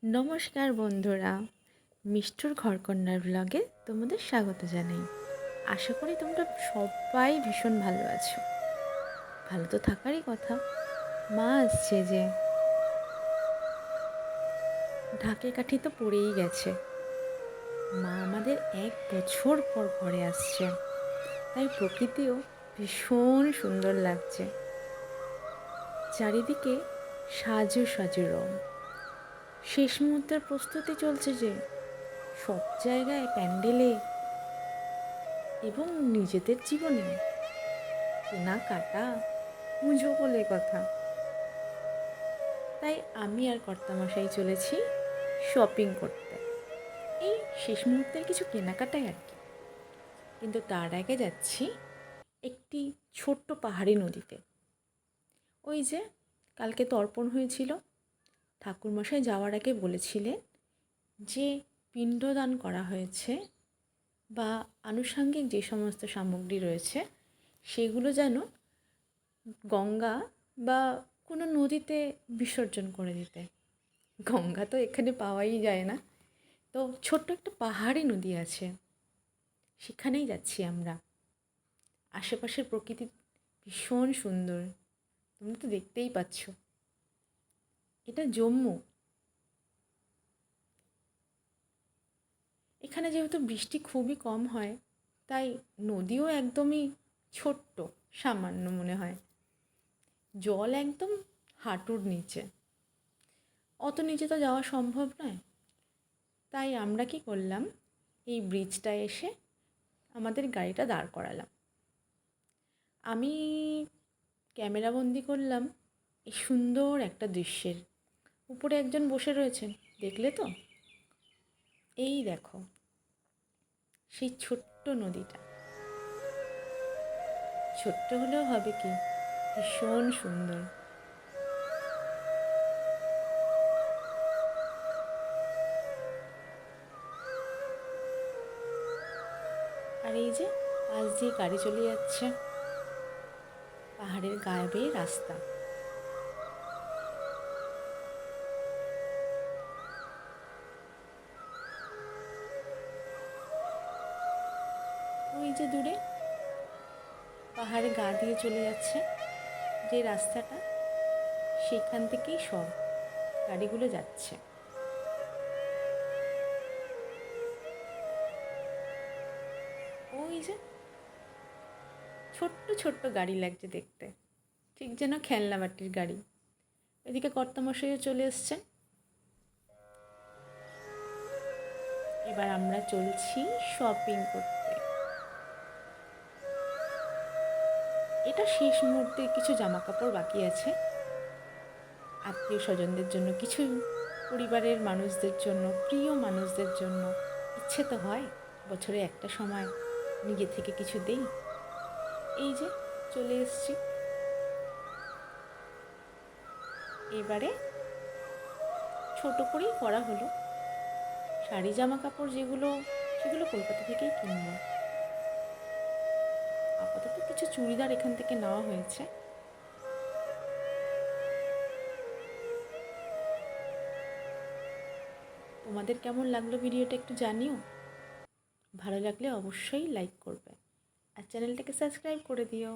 নমস্কার বন্ধুরা, মিষ্টুর ঘরকন্যার ব্লগে তোমাদের স্বাগত জানাই। আশা করি তোমরা সবাই ভীষণ ভালো আছো। ভালো তো থাকারই কথা। মা আসছে যে, ঢাকে কাঠি তো পড়েই গেছে। মা আমাদের 1 বছর পর ঘরে আসছে, তাই প্রকৃতিও ভীষণ সুন্দর লাগছে। চারিদিকে সাজু সাজু রং। শেষ মুহূর্তের প্রস্তুতি চলছে যে, সব জায়গায় প্যান্ডেলে এবং নিজেদের জীবনে কেনাকাটা পুজো বলে কথা। তাই আমি আর কর্তামশাই চলেছি শপিং করতে, এই শেষ মুহূর্তের কিছু কেনাকাটাই আর কি। কিন্তু তার আগে যাচ্ছি একটি ছোট্ট পাহাড়ি নদীতে। ওই যে কালকে তর্পণ হয়েছিল, ঠাকুরমশাই যাওয়ার আগে বলেছিলেন যে পিণ্ডদান করা হয়েছে বা আনুষঙ্গিক যে সমস্ত সামগ্রী রয়েছে সেগুলো যেন গঙ্গা বা কোনো নদীতে বিসর্জন করে দিতে। গঙ্গা তো এখানে পাওয়াই যায় না, তো ছোট্ট একটা পাহাড়ি নদী আছে, সেখানেই যাচ্ছি আমরা। আশেপাশের প্রকৃতি ভীষণ সুন্দর, তুমি তো দেখতেই পাচ্ছ। এটা জম্মু। এখানে যেহেতু বৃষ্টি খুবই কম হয়, তাই নদীও একদমই ছোট্ট, সামান্য মনে হয়। জল একদম হাঁটুর নিচে, অত নিচে তো যাওয়া সম্ভব নয়। তাই আমরা কি করলাম, এই ব্রিজটায় এসে আমাদের গাড়িটা দাঁড় করালাম। আমি ক্যামেরাবন্দি করলাম এই সুন্দর একটা দৃশ্যের। উপরে একজন বসে রয়েছেন, দেখলে তো? এই দেখো সেই ছোট্ট নদীটা। ছোট্ট হলেও হবে কি, ভীষণ সুন্দর। আর এই যে পাশ দিয়ে গাড়ি চলে যাচ্ছে, পাহাড়ের গায়ে বেয়ে রাস্তা। ওই যে দূরে পাহাড়ের গা দিয়ে চলে যাচ্ছে যে রাস্তাটা, সেখান থেকেই সব গাড়িগুলো যাচ্ছে। ওই যে ছোট্ট ছোট্ট গাড়ি লাগছে দেখতে, ঠিক যেন খেলনা বাটির গাড়ি। এদিকে কর্তামশাইও চলে এসছেন। এবার আমরা চলছি শপিং করতে। এটা শেষ মুহূর্তে কিছু জামা কাপড় বাকি আছে, আত্মীয় স্বজনদের জন্য, কিছু পরিবারের মানুষদের জন্য, প্রিয় মানুষদের জন্য। ইচ্ছে তো হয় বছরে একটা সময় নিজে থেকে কিছু দেই। এই যে চলে এসছি। এবারে ছোট করেই করা হলো। শাড়ি জামা কাপড় যেগুলো, সেগুলো কলকাতা থেকেই কিনবো। আপাতত কিছু চুড়িদার এখান থেকে নেওয়া হয়েছে। তোমাদের কেমন লাগলো ভিডিওটা একটু জানিও। ভালো লাগলে অবশ্যই লাইক করবে আর চ্যানেলটাকে সাবস্ক্রাইব করে দিও।